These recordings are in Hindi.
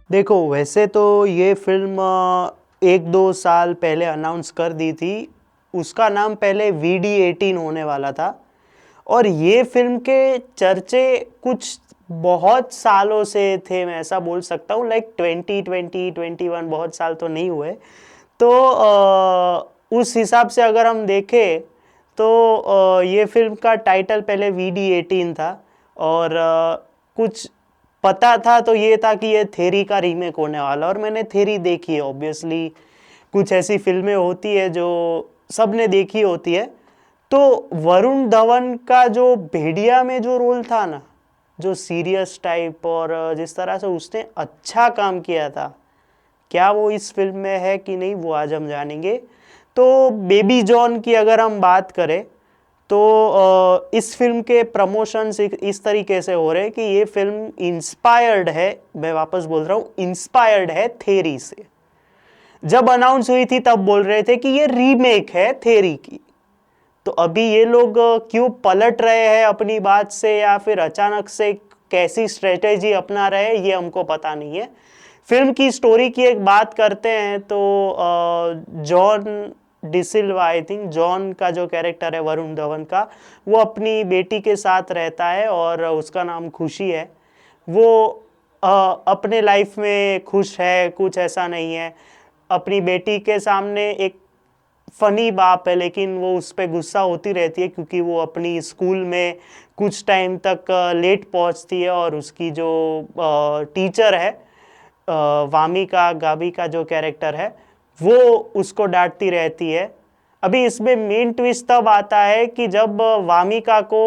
देखो, वैसे तो ये फिल्म 1-2 साल पहले अनाउंस कर दी थी। उसका नाम पहले VD18 होने वाला था। और ये फिल्म के चर्चे कुछ बहुत सालों से थे, मैं ऐसा बोल सकता हूँ, लाइक 2020 21 बहुत साल तो नहीं हुए। तो उस हिसाब से अगर हम देखें तो ये फिल्म का टाइटल पहले VD18 था। और कुछ पता था तो ये था कि ये थेरी का रीमेक होने वाला। और मैंने थेरी देखी है, ऑब्वियसली कुछ ऐसी फिल्में होती है जो सबने देखी होती है। तो वरुण धवन का जो भेड़िया में जो रोल था ना, जो सीरियस टाइप, और जिस तरह से उसने अच्छा काम किया था, क्या वो इस फिल्म में है कि नहीं वो आज हम जानेंगे। तो बेबी जॉन की अगर हम बात करें तो इस फिल्म के प्रमोशंस इस तरीके से हो रहे हैं कि ये फिल्म इंस्पायर्ड है, मैं वापस बोल रहा हूँ, इंस्पायर्ड है थेरी से। जब अनाउंस हुई थी तब बोल रहे थे कि ये रीमेक है थेरी की। तो अभी ये लोग क्यों पलट रहे हैं अपनी बात से, या फिर अचानक से कैसी स्ट्रेटेजी अपना रहे हैं, ये हमको पता नहीं है। फिल्म की स्टोरी की एक बात करते हैं तो John D'Silva, I think John का जो कैरेक्टर है वरुण धवन का, वो अपनी बेटी के साथ रहता है और उसका नाम खुशी है। वो अपने लाइफ में खुश है, कुछ ऐसा नहीं है। अपनी बेटी के सामने एक फनी बाप है, लेकिन वो उस पर गुस्सा होती रहती है क्योंकि वो अपनी स्कूल में कुछ टाइम तक लेट पहुंचती है। और उसकी जो टीचर है, वामिका गाबी का जो कैरेक्टर है, वो उसको डांटती रहती है। अभी इसमें मेन ट्विस्ट तब आता है कि जब वामिका को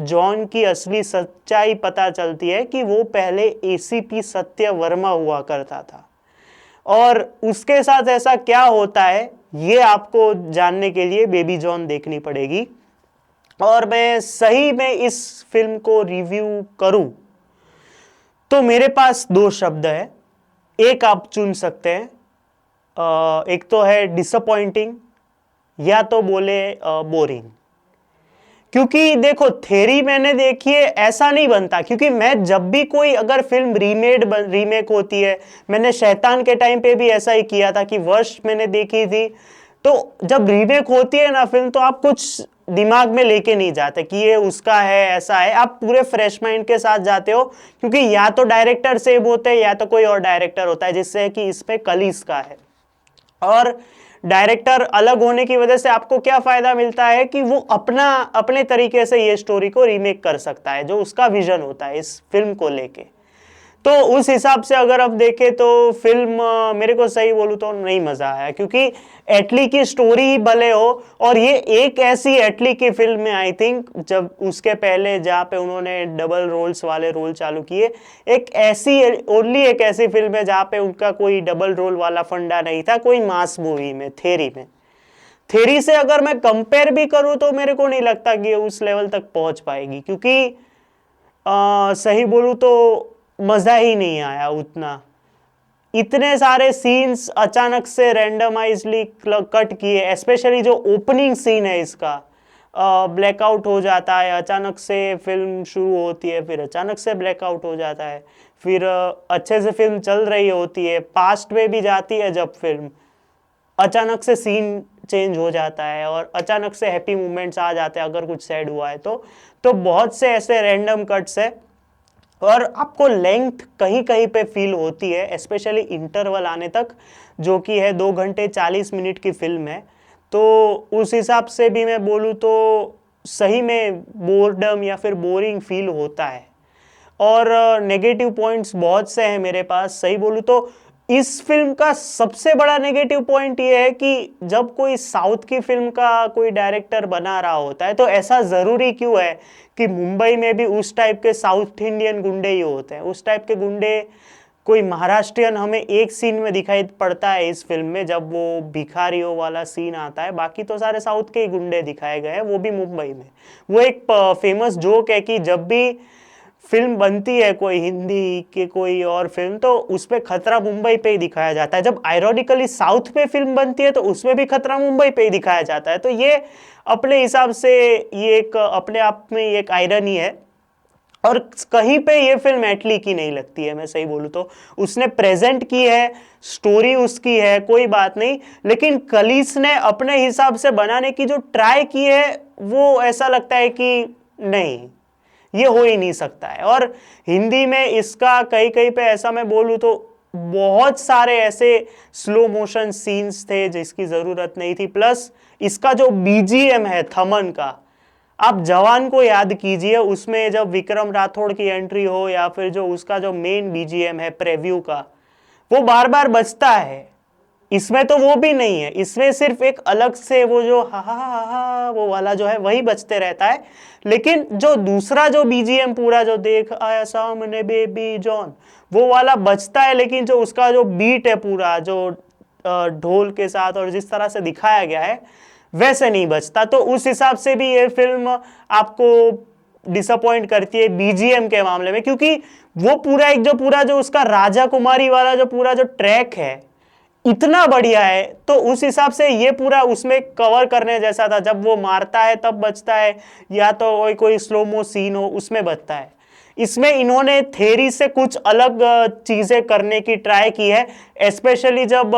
जॉन की असली सच्चाई पता चलती है कि वो पहले ACP सत्य वर्मा हुआ करता था। और उसके साथ ऐसा क्या होता है, ये आपको जानने के लिए बेबी जॉन देखनी पड़ेगी। और मैं सही में इस फिल्म को रिव्यू करूं तो मेरे पास दो शब्द है, एक आप चुन सकते हैं। एक तो है डिसअपॉइंटिंग, या तो बोले बोरिंग। क्योंकि देखो, थेरी मैंने देखी है, ऐसा नहीं बनता। क्योंकि मैं जब भी कोई अगर फिल्म रीमेक होती है, मैंने शैतान के टाइम पे भी ऐसा ही किया था कि वर्ष मैंने देखी थी। तो जब रीमेक होती है ना फिल्म, तो आप कुछ दिमाग में लेके नहीं जाते कि ये उसका है, ऐसा है। आप पूरे फ्रेश माइंड के साथ जाते हो, क्योंकि या तो डायरेक्टर सेम होते हैं या तो कोई और डायरेक्टर होता है, जिससे कि इस पे कलीस का है। और डायरेक्टर अलग होने की वजह से आपको क्या फायदा मिलता है कि वो अपने तरीके से ये स्टोरी को रीमेक कर सकता है, जो उसका विजन होता है इस फिल्म को लेके। तो उस हिसाब से अगर आप देखें तो फिल्म मेरे को सही बोलूं तो नहीं मजा आया। क्योंकि एटली की स्टोरी ही भले हो, और ये एक ऐसी एटली की फिल्म में आई थिंक, जब उसके पहले जहाँ पे उन्होंने डबल रोल्स वाले रोल चालू किए, एक ऐसी ओनली एक ऐसी फिल्म है जहाँ पे उनका कोई डबल रोल वाला फंडा नहीं था कोई मास मूवी में, थेरी में। थेरी से अगर मैं कंपेयर भी करूं तो मेरे को नहीं लगता कि उस लेवल तक पहुंच पाएगी। क्योंकि सही बोलूं तो मजा ही नहीं आया उतना। इतने सारे सीन्स अचानक से रैंडमाइजली कट किए, स्पेशली जो ओपनिंग सीन है इसका, ब्लैकआउट हो जाता है अचानक से, फिल्म शुरू होती है फिर अचानक से ब्लैकआउट हो जाता है। फिर अच्छे से फिल्म चल रही होती है, पास्ट में भी जाती है जब फिल्म, अचानक से सीन चेंज हो जाता है और अचानक से हैप्पी मोमेंट्स आ जाते हैं अगर कुछ सैड हुआ है तो बहुत से ऐसे रैंडम कट्स है। और आपको लेंथ कहीं कहीं पे फील होती है, स्पेशली इंटरवल आने तक, जो कि है 2 घंटे 40 मिनट की फिल्म है। तो उस हिसाब से भी मैं बोलूँ तो सही में बोर्डम या फिर बोरिंग फील होता है। और नेगेटिव पॉइंट्स बहुत से हैं मेरे पास। सही बोलूँ तो इस फिल्म का सबसे बड़ा नेगेटिव पॉइंट ये है कि जब कोई साउथ की फिल्म का कोई डायरेक्टर बना रहा होता है, तो ऐसा ज़रूरी क्यों है कि मुंबई में भी उस टाइप के साउथ इंडियन गुंडे ही होते हैं। उस टाइप के गुंडे, कोई महाराष्ट्रियन हमें एक सीन में दिखाई पड़ता है इस फिल्म में, जब वो भिखारियों वाला सीन आता है। बाकी तो सारे साउथ के ही गुंडे दिखाए गए हैं, वो भी मुंबई में। वो एक फेमस जोक है कि जब भी फिल्म बनती है कोई हिंदी के कोई और फिल्म, तो उस पर खतरा मुंबई पे ही दिखाया जाता है। जब आयरॉनिकली साउथ में फिल्म बनती है तो उसमें भी खतरा मुंबई पे ही दिखाया जाता है। तो ये अपने हिसाब से ये एक अपने आप में एक आयरनी है। और कहीं पे ये फिल्म एटली की नहीं लगती है, मैं सही बोलूं तो। उसने प्रेजेंट की है, स्टोरी उसकी है, कोई बात नहीं, लेकिन कलीस ने अपने हिसाब से बनाने की जो ट्राई की है वो ऐसा लगता है कि नहीं, ये हो ही नहीं सकता है। और हिंदी में इसका कहीं कहीं पे ऐसा मैं बोलूं तो बहुत सारे ऐसे स्लो मोशन सीन्स थे जिसकी जरूरत नहीं थी। प्लस इसका जो बीजीएम है थमन का, आप जवान को याद कीजिए, उसमें जब विक्रम राठौड़ की एंट्री हो या फिर जो उसका जो मेन बीजीएम है प्रेव्यू का, वो बार बार बजता है। इसमें तो वो भी नहीं है, इसमें सिर्फ एक अलग से वो जो हा हा हा हा वो वाला जो है वही बजते रहता है। लेकिन जो दूसरा जो बीजीएम पूरा जो देख आया सामने बेबी जॉन, वो वाला बजता है, लेकिन जो उसका जो बीट है पूरा जो ढोल के साथ और जिस तरह से दिखाया गया है वैसे नहीं बचता। तो उस हिसाब से भी ये फिल्म आपको डिसअपॉइंट करती है बीजीएम के मामले में, क्योंकि वो पूरा जो उसका राजा कुमारी वाला जो पूरा जो ट्रैक है इतना बढ़िया है, तो उस हिसाब से ये पूरा उसमें कवर करने जैसा था। जब वो मारता है तब बचता है, या तो कोई स्लोमो सीन हो उसमें बचता है। इसमें इन्होंने थेरी से कुछ अलग चीजें करने की ट्राई की है, स्पेशली जब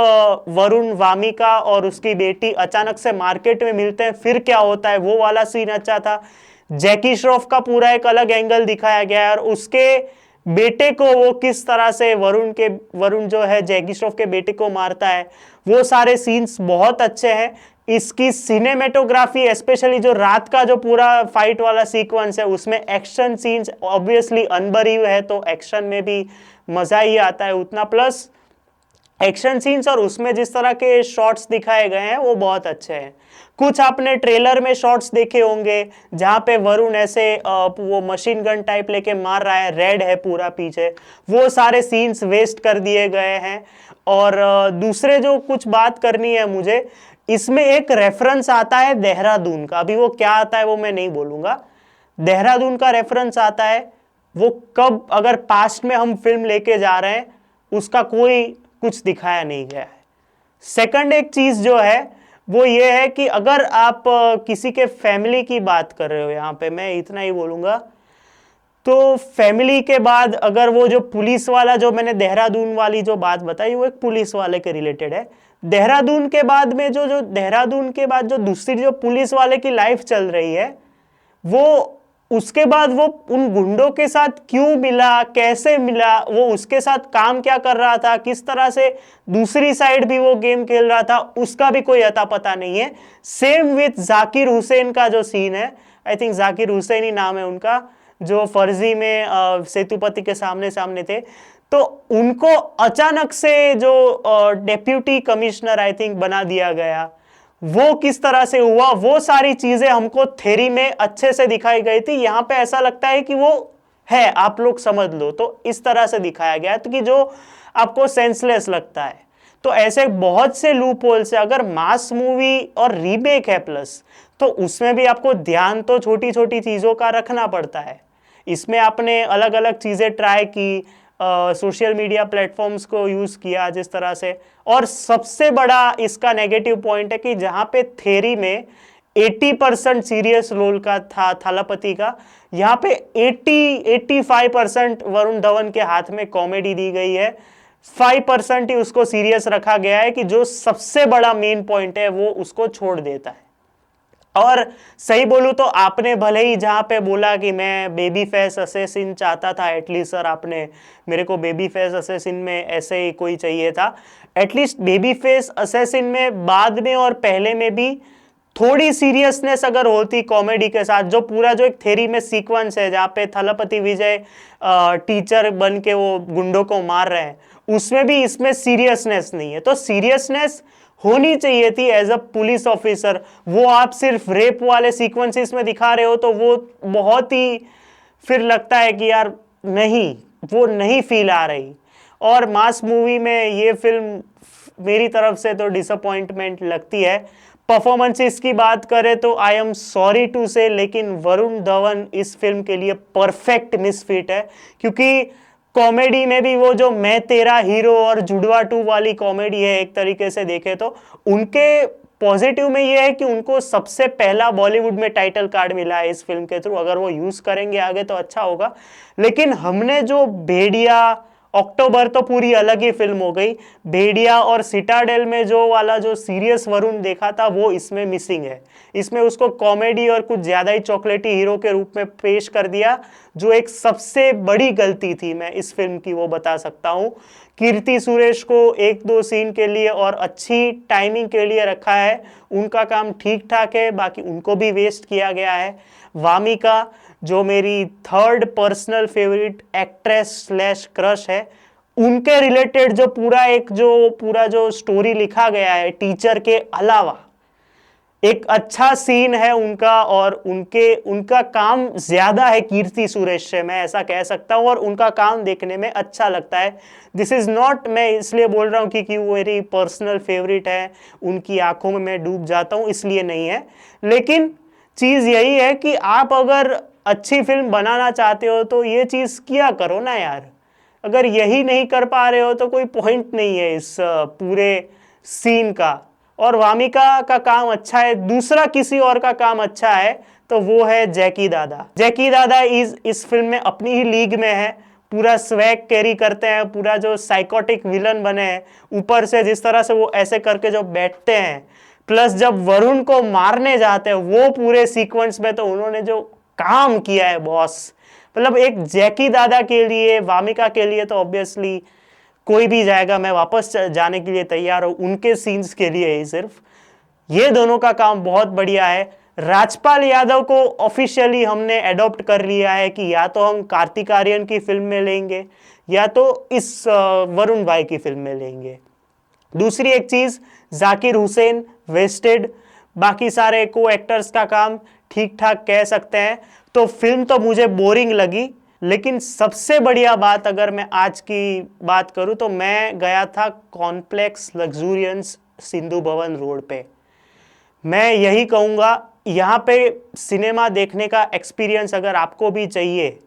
वरुण वामिका और उसकी बेटी अचानक से मार्केट में मिलते हैं, फिर क्या होता है, वो वाला सीन अच्छा था। जैकी श्रॉफ का पूरा एक अलग एंगल दिखाया गया है, और उसके बेटे को वो किस तरह से वरुण जो है जैकी श्रॉफ के बेटे को मारता है, वो सारे सीन्स बहुत अच्छे हैं। इसकी सिनेमेटोग्राफी, स्पेशली जो रात का जो पूरा फाइट वाला सीक्वेंस है, उसमें एक्शन सीन्स ऑब्वियसली अनबरीव है, तो एक्शन में भी मजा ही आता है उतना। प्लस एक्शन सीन्स और उसमें जिस तरह के शॉट्स दिखाए गए हैं वो बहुत अच्छे हैं। कुछ आपने ट्रेलर में शॉट्स देखे होंगे जहां पे वरुण ऐसे वो मशीन गन टाइप लेके मार रहा है, रेड है पूरा पीछे, वो सारे सीन्स वेस्ट कर दिए गए हैं। और दूसरे जो कुछ बात करनी है मुझे, इसमें एक रेफरेंस आता है देहरादून का। अभी वो क्या आता है वो मैं नहीं बोलूंगा, देहरादून का रेफरेंस आता है। वो कब, अगर पास्ट में हम फिल्म लेके जा रहे हैं, उसका कोई कुछ दिखाया नहीं गया है। सेकंड एक चीज जो है वो ये है कि अगर आप किसी के फैमिली की बात कर रहे हो, यहां पे मैं इतना ही बोलूंगा, तो फैमिली के बाद अगर वो जो पुलिस वाला जो मैंने देहरादून वाली जो बात बताई वो एक पुलिस वाले के रिलेटेड है। देहरादून के बाद में जो देहरादून के बाद जो दूसरी जो पुलिस वाले की लाइफ चल रही है, वो उसके बाद वो उन गुंडों के साथ क्यों मिला, कैसे मिला, वो उसके साथ काम क्या कर रहा था, किस तरह से दूसरी साइड भी वो गेम खेल रहा था, उसका भी कोई अता पता नहीं है। सेम विथ जाकिर हुसैन का जो सीन है, आई थिंक जाकिर हुसैन ही नाम है उनका, जो फर्जी में सेतुपति के सामने सामने थे, तो उनको अचानक से जो डेप्यूटी कमिश्नर आई थिंक बना दिया गया, वो किस तरह से हुआ, वो सारी चीजें हमको थ्योरी में अच्छे से दिखाई गई थी। यहां पे ऐसा लगता है कि वो है, आप लोग समझ लो, तो इस तरह से दिखाया गया तो कि जो आपको सेंसलेस लगता है। तो ऐसे बहुत से लूप होल्स है। अगर मास मूवी और रीमेक है प्लस, तो उसमें भी आपको ध्यान तो छोटी छोटी चीजों का रखना पड़ता है। इसमें आपने अलग अलग चीजें ट्राई की, सोशल मीडिया प्लेटफॉर्म्स को यूज किया जिस तरह से। और सबसे बड़ा इसका नेगेटिव पॉइंट है कि जहां पे थ्योरी में 80% सीरियस रोल का था थालापति का, यहाँ पे 85% वरुण धवन के हाथ में कॉमेडी दी गई है, 5% ही उसको सीरियस रखा गया है कि जो सबसे बड़ा मेन पॉइंट है वो उसको छोड़ देता है। और सही बोलूं तो आपने भले ही जहां पे बोला कि मैं बेबी फेस असेसिन चाहता था, एटलीस्ट सर आपने मेरे को बेबी फेस असेसिन में ऐसे ही कोई चाहिए था, एटलीस्ट बेबी फेस असेसिन में बाद में और पहले में भी थोड़ी सीरियसनेस अगर होती कॉमेडी के साथ। जो पूरा जो एक थ्योरी में सीक्वेंस है जहाँ पे थलपति विजय टीचर बन के वो गुंडों को मार रहे हैं, उसमें भी इसमें सीरियसनेस नहीं है। तो सीरियसनेस होनी चाहिए थी एज अ पुलिस ऑफिसर। वो आप सिर्फ रेप वाले सीक्वेंसेस में दिखा रहे हो तो वो बहुत ही फिर लगता है कि यार नहीं, वो नहीं फील आ रही। और मास मूवी में ये फिल्म मेरी तरफ से तो डिसअपॉइंटमेंट लगती है। परफॉर्मेंसेस की बात करें तो आई एम सॉरी टू से, लेकिन वरुण धवन इस फिल्म के लिए परफेक्ट मिसफिट है। क्योंकि कॉमेडी में भी वो जो मैं तेरा हीरो और जुड़वा 2 वाली कॉमेडी है, एक तरीके से देखे तो उनके पॉजिटिव में ये है कि उनको सबसे पहला बॉलीवुड में टाइटल कार्ड मिला है इस फिल्म के थ्रू। अगर वो यूज करेंगे आगे तो अच्छा होगा। लेकिन हमने जो भेड़िया, अक्टूबर तो पूरी अलग ही फिल्म हो गई, भेड़िया और सिटाडेल में जो वाला जो सीरियस वरुण देखा था वो इसमें मिसिंग है। इसमें उसको कॉमेडी और कुछ ज्यादा ही चॉकलेटी हीरो के रूप में पेश कर दिया, जो एक सबसे बड़ी गलती थी मैं इस फिल्म की वो बता सकता हूं। कीर्ति सुरेश को एक दो सीन के लिए और अच्छी टाइमिंग के लिए रखा है, उनका काम ठीक ठाक है, बाकी उनको भी वेस्ट किया गया है। वामिका जो मेरी third personal favourite actress slash crush है, उनके रिलेटेड जो पूरा जो स्टोरी लिखा गया है टीचर के अलावा, एक अच्छा सीन है उनका, और उनका काम ज्यादा है कीर्ति सुरेश से, मैं ऐसा कह सकता हूं, और उनका काम देखने में अच्छा लगता है। दिस इज नॉट, मैं इसलिए बोल रहा हूं कि वो मेरी पर्सनल फेवरेट है, उनकी आंखों में मैं डूब जाता हूं, इसलिए नहीं है। लेकिन चीज यही है कि आप अगर अच्छी फिल्म बनाना चाहते हो तो ये चीज किया करो ना यार। अगर यही नहीं कर पा रहे हो तो कोई पॉइंट नहीं है इस पूरे सीन का। और वामिका का काम अच्छा है, दूसरा किसी और का काम अच्छा है तो वो है जैकी दादा। जैकी दादा इस फिल्म में अपनी ही लीग में है, पूरा स्वैग कैरी करते हैं, पूरा जो साइकोटिक विलन बने हैं, ऊपर से जिस तरह से वो ऐसे करके जो बैठते हैं, प्लस जब वरुण को मारने जाते हैं वो पूरे सीक्वेंस में, तो उन्होंने जो काम किया है बॉस, मतलब एक जैकी दादा के लिए, वामिका के लिए तो ऑब्वियसली कोई भी जाएगा, मैं वापस जाने के लिए तैयार हूं, उनके सीन्स के लिए ही सिर्फ। ये दोनों का काम बहुत बढ़िया है। राजपाल यादव को ऑफिशियली हमने एडॉप्ट कर लिया है कि या तो हम कार्तिक आर्यन की फिल्म में लेंगे या तो इस वरुण भाई की फिल्म में लेंगे। दूसरी एक चीज, जाकिर हुसैन वेस्टेड, बाकी सारे को एक्टर्स का काम ठीक ठाक कह सकते हैं। तो फिल्म तो मुझे बोरिंग लगी, लेकिन सबसे बढ़िया बात अगर मैं आज की बात करूं तो मैं गया था कॉम्प्लेक्स लग्जूरियंस सिंधु भवन रोड पे। मैं यही कहूँगा, यहाँ पे सिनेमा देखने का एक्सपीरियंस अगर आपको भी चाहिए,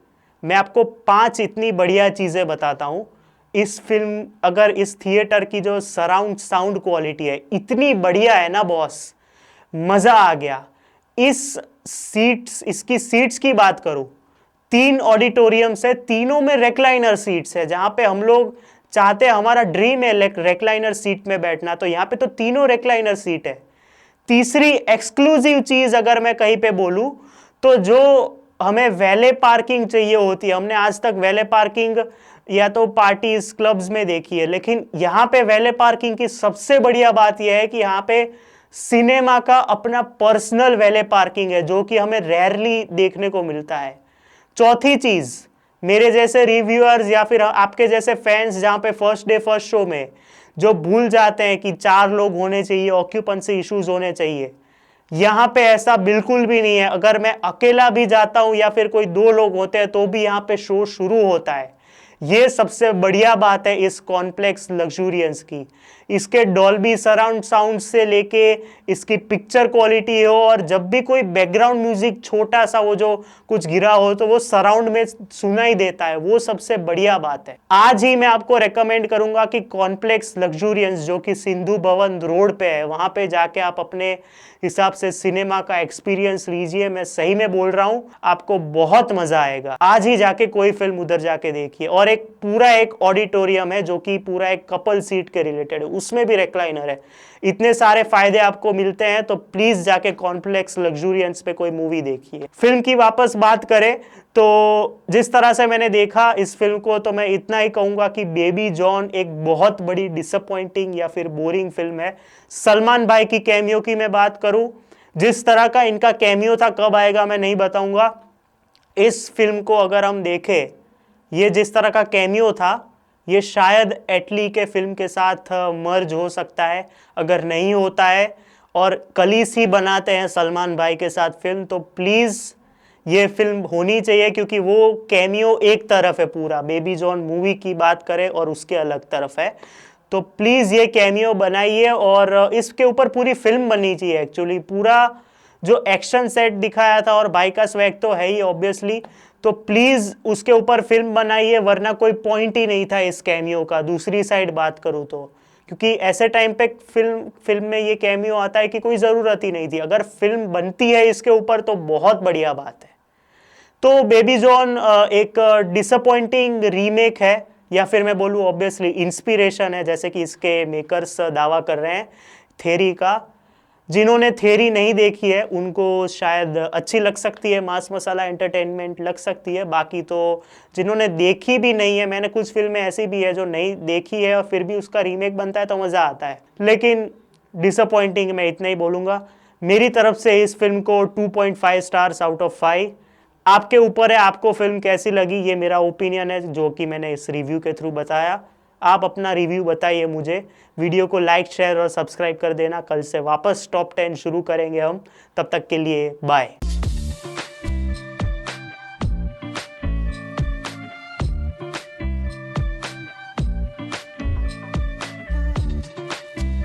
मैं आपको 5 इतनी बढ़िया चीज़ें बताता हूँ। इस फिल्म, अगर इस थिएटर की जो सराउंड साउंड क्वालिटी है इतनी बढ़िया है ना बॉस, मज़ा आ गया। इसकी सीट्स की बात करूँ, 3 ऑडिटोरियम्स है, तीनों में रेक्लाइनर सीट्स है, जहाँ पे हम लोग चाहते हैं, हमारा ड्रीम है रेक्लाइनर सीट में बैठना, तो यहाँ पे तो तीनों रेक्लाइनर सीट है। तीसरी एक्सक्लूसिव चीज अगर मैं कहीं पे बोलूं तो जो हमें वैले पार्किंग चाहिए होती है, हमने आज तक वैले पार्किंग या तो पार्टीज क्लब्स में देखी है, लेकिन यहाँ पे वैले पार्किंग की सबसे बढ़िया बात यह है कि यहाँ पे सिनेमा का अपना पर्सनल वैले पार्किंग है, जो कि हमें रेयरली देखने को मिलता है। चौथी चीज, मेरे जैसे रिव्यूअर्स या फिर आपके जैसे फैंस जहां पे फर्स्ट डे फर्स्ट शो में जो भूल जाते हैं कि 4 लोग होने चाहिए, ऑक्यूपेंसी इश्यूज होने चाहिए, यहां पे ऐसा बिल्कुल भी नहीं है। अगर मैं अकेला भी जाता हूं या फिर कोई 2 लोग होते हैं तो भी यहां पे शो शुरू होता है। ये सबसे बढ़िया बात है इस कॉम्प्लेक्स लग्जूरियंस की। इसके डॉल्बी सराउंड साउंड से लेके इसकी पिक्चर क्वालिटी हो, और जब भी कोई बैकग्राउंड म्यूजिक छोटा सा वो जो कुछ गिरा हो तो वो सराउंड में सुनाई देता है, वो सबसे बढ़िया बात है। आज ही मैं आपको रेकमेंड करूंगा कि कॉम्प्लेक्स लग्जूरियंस जो कि सिंधु भवन रोड पे है, वहां पे जाके आप अपने हिसाब से सिनेमा का एक्सपीरियंस लीजिए। मैं सही में बोल रहा हूं, आपको बहुत मजा आएगा। आज ही जाके कोई फिल्म उधर जाके देखिए। और एक पूरा एक ऑडिटोरियम है जो कि पूरा एक कपल सीट के रिलेटेड है, उसमें भी रेक्लाइनर है। इतने सारे फायदे आपको मिलते हैं, तो प्लीज जाके कॉम्प्लेक्स लग्जूरियंस पे कोई मूवी देखिए। फिल्म की वापस बात करें तो जिस तरह से मैंने देखा इस फिल्म को, तो मैं इतना ही कहूंगा कि बेबी जॉन एक बहुत बड़ी डिसअपॉइंटिंग या फिर बोरिंग फिल्म है। सलमान भाई की कैमियो की मैं बात करूं, जिस तरह का इनका कैमियो था, कब आएगा मैं नहीं बताऊंगा। इस फिल्म को अगर हम देखें, ये जिस तरह का कैमियो था, ये शायद एटली के फिल्म के साथ मर्ज हो सकता है। अगर नहीं होता है और कलीस ही बनाते हैं सलमान भाई के साथ फिल्म, तो प्लीज़ ये फिल्म होनी चाहिए, क्योंकि वो कैमियो एक तरफ है, पूरा बेबी जॉन मूवी की बात करें और उसके अलग तरफ है। तो प्लीज़ ये कैमियो बनाइए, और इसके ऊपर पूरी फिल्म बननी चाहिए। एक्चुअली पूरा जो एक्शन सेट दिखाया था, और भाई का स्वैग तो है ही ऑब्वियसली, तो प्लीज उसके ऊपर फिल्म बनाइए, वरना कोई पॉइंट ही नहीं था इस कैमियो का। दूसरी साइड बात करूं तो क्योंकि ऐसे टाइम पे फिल्म में ये कैमियो आता है कि कोई ज़रूरत ही नहीं थी। अगर फिल्म बनती है इसके ऊपर तो बहुत बढ़िया बात है। तो बेबी जॉन एक डिसअपॉइंटिंग रीमेक है, या फिर मैं बोलूँ ऑब्वियसली इंस्पिरेशन है, जैसे कि इसके मेकर्स दावा कर रहे हैं थेरी का। जिन्होंने थेरी नहीं देखी है उनको शायद अच्छी लग सकती है, मास मसाला एंटरटेनमेंट लग सकती है। बाकी तो जिन्होंने देखी भी नहीं है, मैंने कुछ फिल्में ऐसी भी है जो नहीं देखी है और फिर भी उसका रीमेक बनता है तो मज़ा आता है। लेकिन डिसअपॉइंटिंग मैं इतना ही बोलूँगा। मेरी तरफ से इस फिल्म को 2.5 स्टार्स आउट ऑफ 5। आपके ऊपर है आपको फिल्म कैसी लगी, ये मेरा ओपिनियन है जो कि मैंने इस रिव्यू के थ्रू बताया। आप अपना रिव्यू बताइए मुझे। वीडियो को लाइक शेयर और सब्सक्राइब कर देना। कल से वापस टॉप 10 शुरू करेंगे हम। तब तक के लिए बाय।